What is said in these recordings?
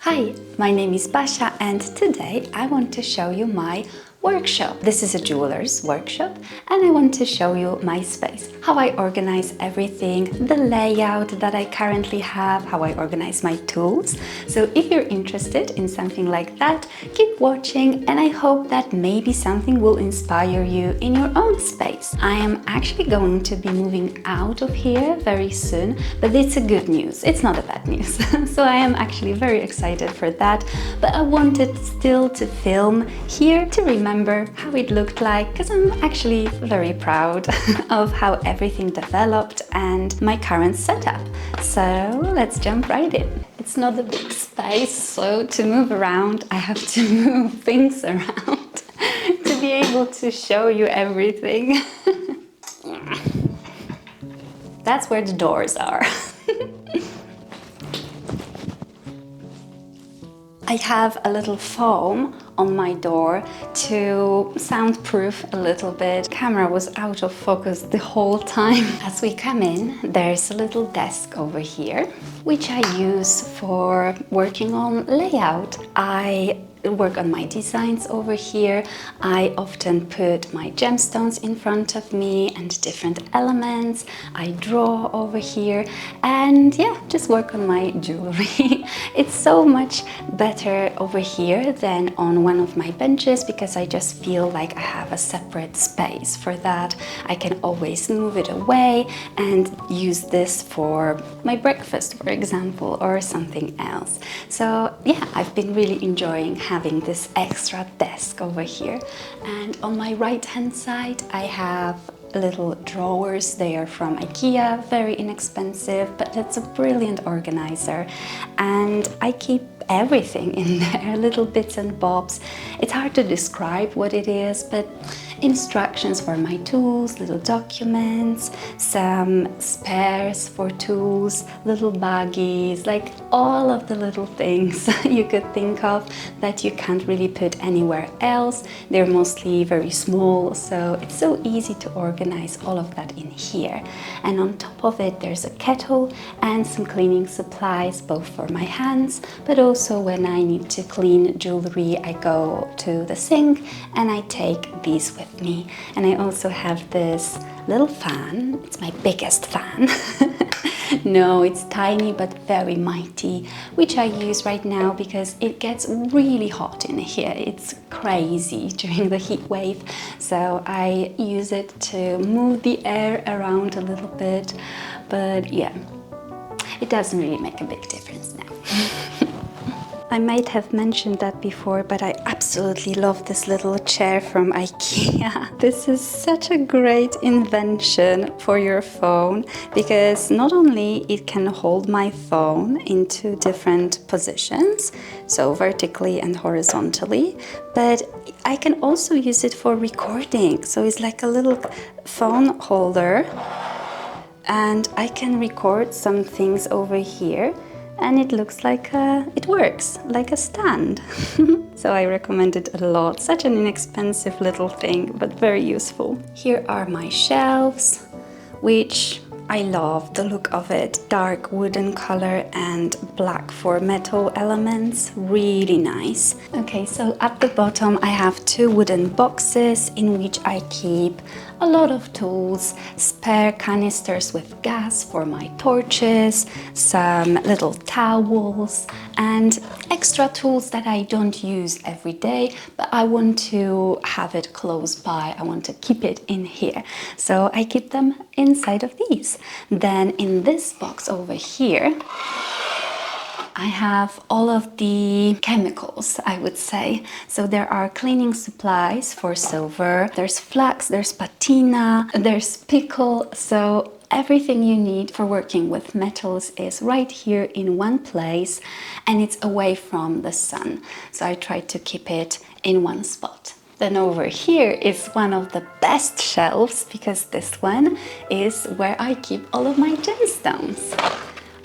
Hi, my name is Basha and today I want to show you my workshop. This is a jeweler's workshop and I want to show you my space, how I organize everything, the layout that I currently have, how I organize my tools. So if you're interested in something like that, keep watching and I hope that maybe something will inspire you in your own space. I am actually going to be moving out of here very soon, but it's a good news, it's not a bad news. So I am actually very excited for that, but I wanted still to film here to remember how it looked like, because I'm actually very proud of how everything developed and my current setup. So let's jump right in. It's not a big space, so to move around I have to move things around to be able to show you everything. That's where the doors are. I have a little foam on my door to soundproof a little bit. Camera was out of focus the whole time. As we come in, there's a little desk over here, which I use for working on layout. I work on my designs over here. I often put my gemstones in front of me and different elements. I draw over here and yeah, just work on my jewelry. It's so much better over here than on one of my benches because I just feel like I have a separate space for that. I can always move it away and use this for my breakfast, for example, or something else. So yeah, I've been really enjoying having this extra desk over here. And on my right hand side I have little drawers. They are from IKEA, very inexpensive, but it's a brilliant organizer and I keep everything in there, little bits and bobs. It's hard to describe what it is, but instructions for my tools, little documents, some spares for tools, little baggies, like all of the little things you could think of that you can't really put anywhere else. They're mostly very small, so it's so easy to organize all of that in here. And on top of it, there's a kettle and some cleaning supplies, both for my hands, but also when I need to clean jewelry, I go to the sink and I take these with me. And I also have this little fan. It's my biggest fan. No, it's tiny but very mighty, which I use right now because it gets really hot in here. It's crazy during the heat wave, so I use it to move the air around a little bit, but yeah, it doesn't really make a big difference now. I might have mentioned that before, but I absolutely love this little chair from IKEA. This is such a great invention for your phone because not only it can hold my phone into different positions, so vertically and horizontally, but I can also use it for recording. So it's like a little phone holder and I can record some things over here. And it looks like it works like a stand. So I recommend it a lot. Such an inexpensive little thing, but very useful. Here are my shelves, which I love the look of it. Dark wooden color and black for metal elements. Really nice. Okay, so at the bottom I have two wooden boxes in which I keep a lot of tools, spare canisters with gas for my torches, some little towels and extra tools that I don't use every day, but I want to have it close by. I want to keep it in here. So I keep them inside of these. Then in this box over here, I have all of the chemicals, I would say. So there are cleaning supplies for silver, there's flax, there's patina, there's pickle. So everything you need for working with metals is right here in one place and it's away from the sun. So I try to keep it in one spot. Then over here is one of the best shelves because this one is where I keep all of my gemstones.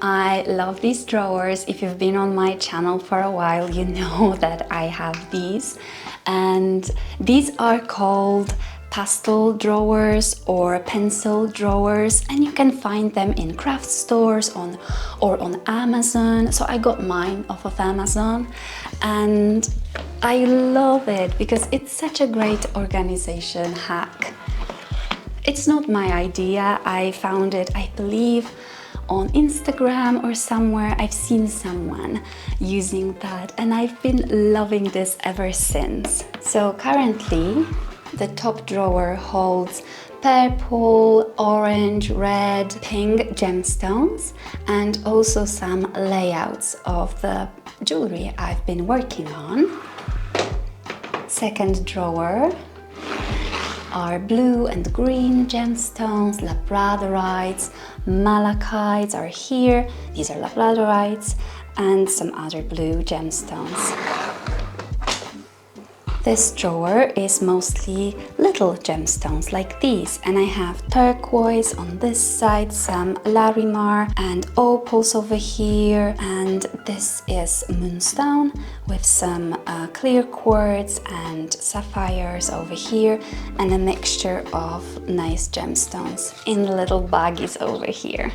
I love these drawers. If you've been on my channel for a while, you know that I have these. And these are called pastel drawers or pencil drawers, and you can find them in craft stores or on Amazon. So I got mine off of Amazon, and I love it because it's such a great organization hack. It's not my idea. I found it, I believe, on Instagram or somewhere. I've seen someone using that, and I've been loving this ever since. So currently the top drawer holds purple, orange, red, pink gemstones, and also some layouts of the jewelry I've been working on. Second drawer are blue and green gemstones, labradorites, malachites are here. These are labradorites, and some other blue gemstones. This drawer is mostly little gemstones like these, and I have turquoise on this side, some larimar and opals over here, and this is moonstone with some clear quartz and sapphires over here, and a mixture of nice gemstones in little baggies over here.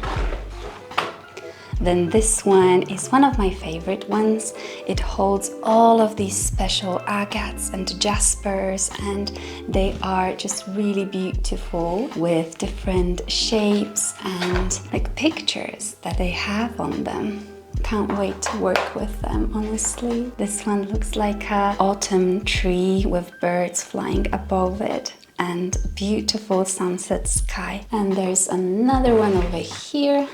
Then this one is one of my favorite ones. It holds all of these special agates and jaspers, and they are just really beautiful with different shapes and like pictures that they have on them. Can't wait to work with them, honestly. This one looks like an autumn tree with birds flying above it and beautiful sunset sky. And there's another one over here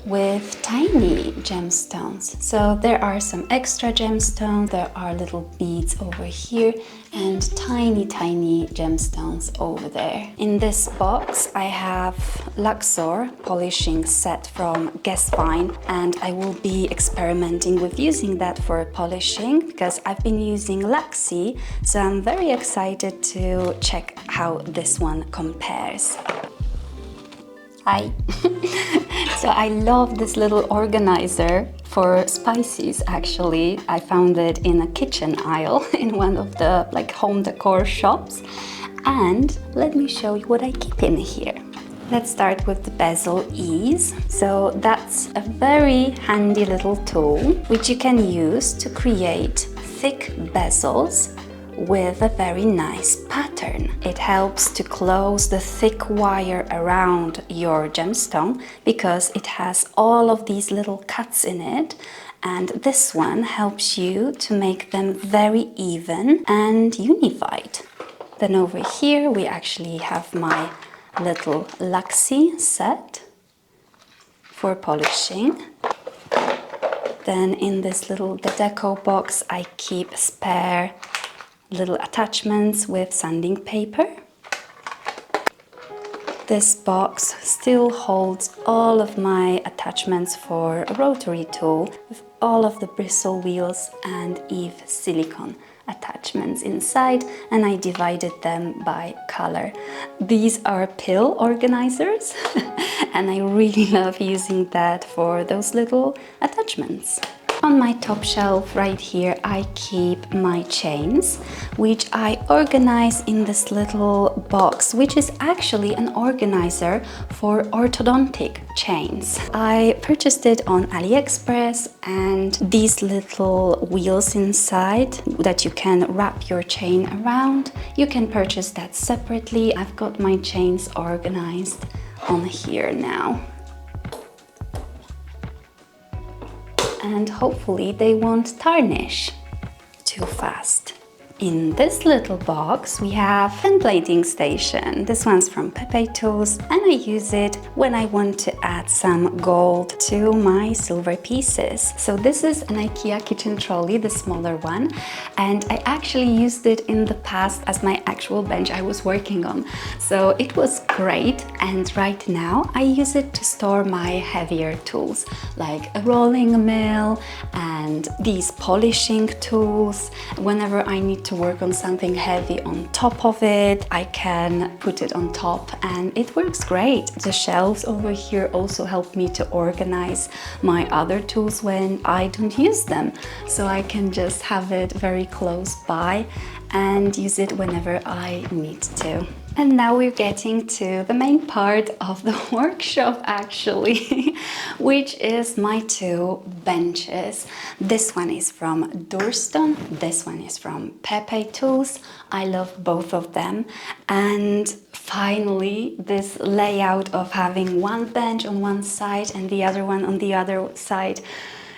with tiny gemstones. So there are some extra gemstones, there are little beads over here, and tiny gemstones over there. In this box I have Luxor polishing set from Guess Fine, and I will be experimenting with using that for polishing because I've been using Luxie, so I'm very excited to check how this one compares. Hi! So I love this little organizer for spices. Actually, I found it in a kitchen aisle in one of the like home decor shops, and let me show you what I keep in here. Let's start with the bezel ease. So that's a very handy little tool which you can use to create thick bezels with a very nice pattern. It helps to close the thick wire around your gemstone because it has all of these little cuts in it, and this one helps you to make them very even and unified. Then over here we actually have my little Luxie set for polishing. Then in this little deco box I keep spare little attachments with sanding paper. This box still holds all of my attachments for a rotary tool with all of the bristle wheels and Eve silicone attachments inside, and I divided them by color. These are pill organizers and I really love using that for those little attachments. On my top shelf right here I keep my chains, which I organize in this little box, which is actually an organizer for orthodontic chains. I purchased it on AliExpress, and these little wheels inside that you can wrap your chain around, you can purchase that separately. I've got my chains organized on here now. And hopefully they won't tarnish too fast. In this little box we have pen plating station. This one's from Pepe Tools, and I use it when I want to add some gold to my silver pieces. So this is an IKEA kitchen trolley, the smaller one, and I actually used it in the past as my actual bench I was working on. So it was great, and right now I use it to store my heavier tools like a rolling mill and these polishing tools. Whenever I need to work on something heavy on top of it, I can put it on top and it works great. The shelves over here also help me to organize my other tools when I don't use them, so I can just have it very close by and use it whenever I need to. And now we're getting to the main part of the workshop actually, which is my two benches. This one is from Durston, this one is from Pepe Tools. I love both of them. And finally, this layout of having one bench on one side and the other one on the other side,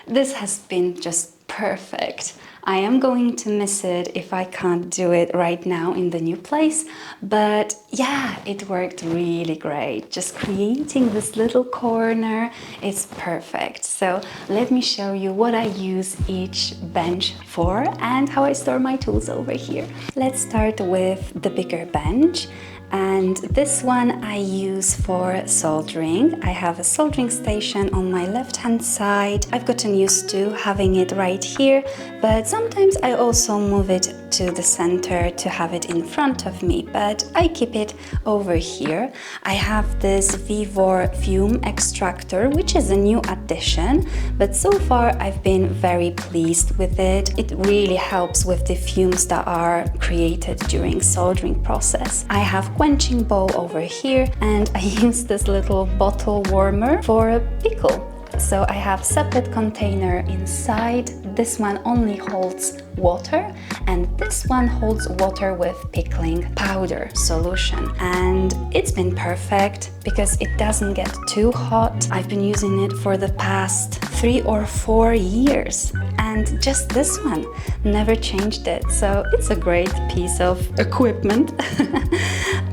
this has been just perfect. I am going to miss it if I can't do it right now in the new place, but yeah, it worked really great. Just creating this little corner is perfect. So let me show you what I use each bench for and how I store my tools over here. Let's start with the bigger bench. And this one I use for soldering. I have a soldering station on my left hand side. I've gotten used to having it right here, but sometimes I also move it to the center to have it in front of me, but I keep it over here. I have this Vivor fume extractor, which is a new addition, but so far I've been very pleased with it. It really helps with the fumes that are created during soldering process. I have quenching bowl over here, and I use this little bottle warmer for a pickle. So I have separate container inside. This one only holds water, and this one holds water with pickling powder solution. And it's been perfect because it doesn't get too hot. I've been using it for the past 3 or 4 years, and just this one, never changed it. So it's a great piece of equipment.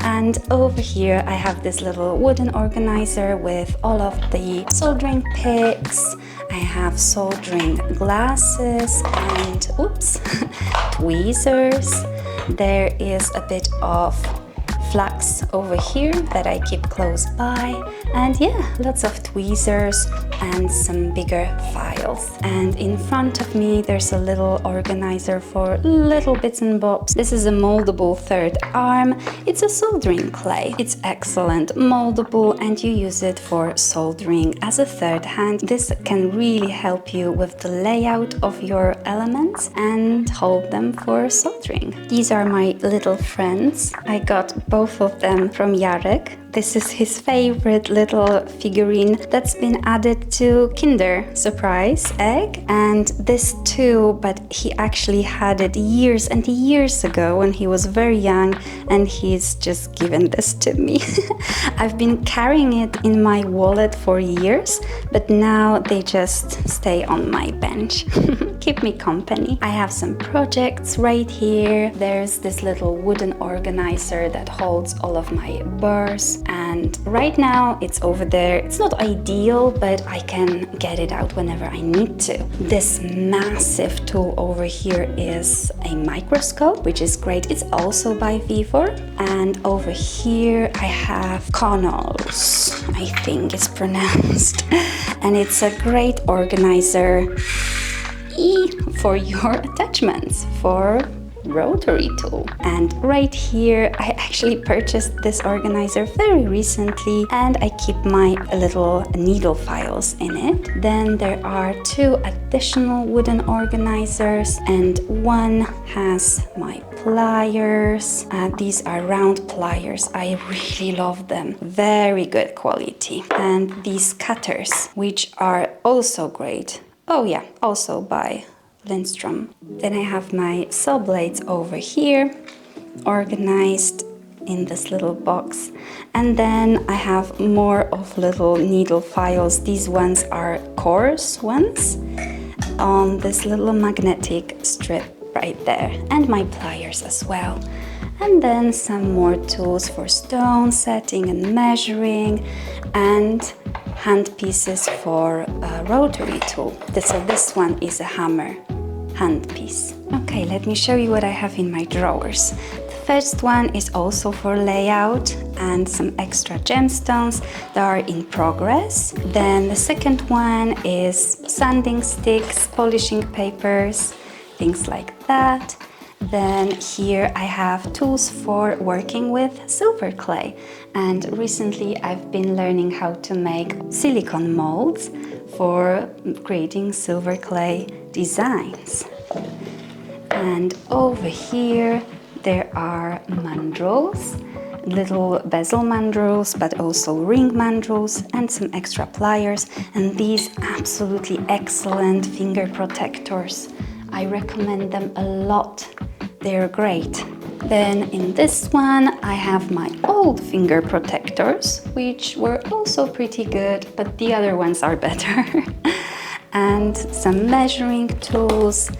And over here I have this little wooden organizer with all of the soldering picks. I have soldering glasses and tweezers. There is a bit of flax over here that I keep close by, and yeah, lots of tweezers and some bigger files. And in front of me there's a little organizer for little bits and bobs. This is a moldable third arm. It's a soldering clay. It's excellent, moldable, and you use it for soldering as a third hand. This can really help you with the layout of your elements and hold them for soldering. These are my little friends. I got both of them from Jarek. This is his favorite little figurine that's been added to Kinder Surprise egg, and this too, but he actually had it years and years ago when he was very young, and he's just given this to me. I've been carrying it in my wallet for years, but now they just stay on my bench. Keep me company. I have some projects right here. There's this little wooden organizer that holds all of my burrs, and right now it's over there. It's not ideal, but I can get it out whenever I need to. This massive tool over here is a microscope, which is great. It's also by Vivor. And over here I have Connells, I think it's pronounced. And it's a great organizer for your attachments for rotary tool. And right here I actually purchased this organizer very recently, and I keep my little needle files in it. Then there are 2 additional wooden organizers, and one has my pliers. These are round pliers. I really love them. Very good quality. And these cutters, which are also great. Oh yeah, also by Lindstrom. Then I have my saw blades over here, organized in this little box. And then I have more of little needle files. These ones are coarse ones on this little magnetic strip right there. And my pliers as well. And then some more tools for stone setting and measuring, and hand pieces for a rotary tool. So this one is a hammer hand piece. Okay, let me show you what I have in my drawers. The first one is also for layout and some extra gemstones that are in progress. Then the second one is sanding sticks, polishing papers, things like that. Then here I have tools for working with silver clay, and recently I've been learning how to make silicone molds for creating silver clay designs. And over here there are mandrels, little bezel mandrels, but also ring mandrels and some extra pliers, and these absolutely excellent finger protectors. I recommend them a lot. They're great. Then in this one I have my old finger protectors, which were also pretty good, but the other ones are better. And some measuring tools,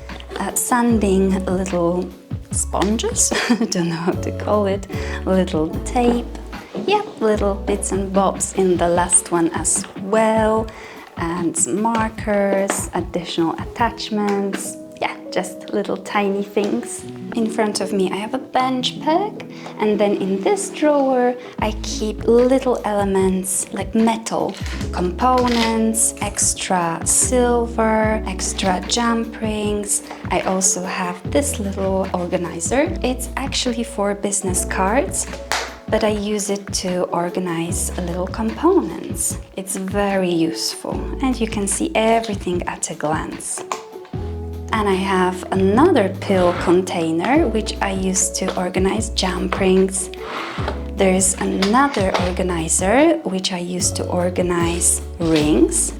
sanding little sponges, I don't know how to call it, little tape, yep, little bits and bobs in the last one as well, and some markers, additional attachments, yeah, just little tiny things. In front of me I have a bench peg, and then in this drawer I keep little elements like metal components, extra silver, extra jump rings. I also have this little organizer. It's actually for business cards, but I use it to organize little components. It's very useful and you can see everything at a glance. And I have another pill container which I use to organize jump rings. There's another organizer which I use to organize rings.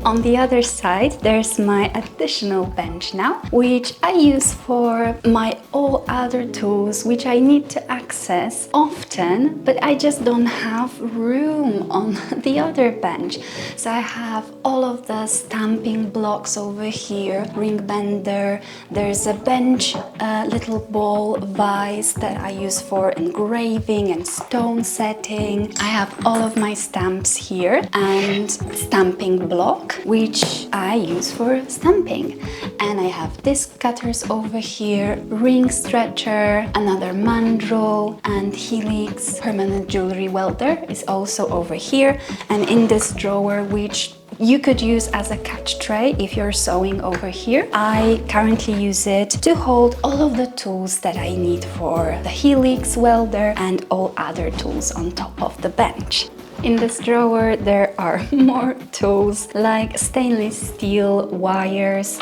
On the other side, there's my additional bench now, which I use for my all other tools, which I need to access often, but I just don't have room on the other bench. So I have all of the stamping blocks over here, ring bender, there's a bench, little ball vise that I use for engraving and stone setting. I have all of my stamps here and stamping block, which I use for stamping. And I have disc cutters over here, ring stretcher, another mandrel and helix. Permanent jewelry welder is also over here, and in this drawer, which you could use as a catch tray if you're sewing over here, I currently use it to hold all of the tools that I need for the helix welder and all other tools on top of the bench. In this drawer there are more tools like stainless steel wires,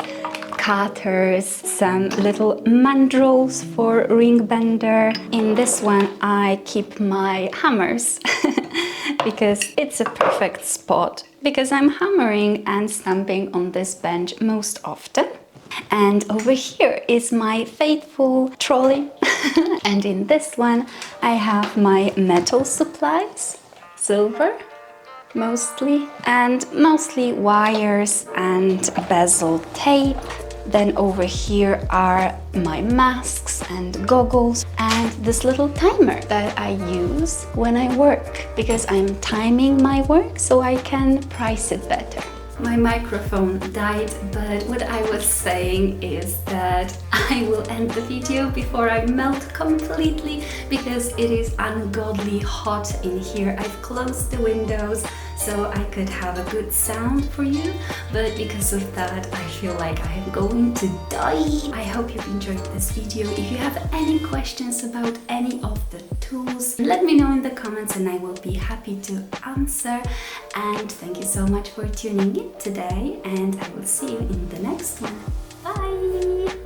cutters, some little mandrels for ring bender. In this one I keep my hammers because it's a perfect spot, because I'm hammering and stamping on this bench most often. And over here is my faithful trolley. And in this one I have my metal supplies, silver mostly, and mostly wires and bezel tape. Then over here are my masks and goggles and this little timer that I use when I work, because I'm timing my work so I can price it better. My microphone died, but what I was saying is that I will end the video before I melt completely, because it is ungodly hot in here. I've closed the windows so I could have a good sound for you, but because of that I feel like I am going to die. I hope you've enjoyed this video. If you have any questions about any of the tools, let me know in the comments and I will be happy to answer. And thank you so much for tuning in today, and I will see you in the next one. Bye!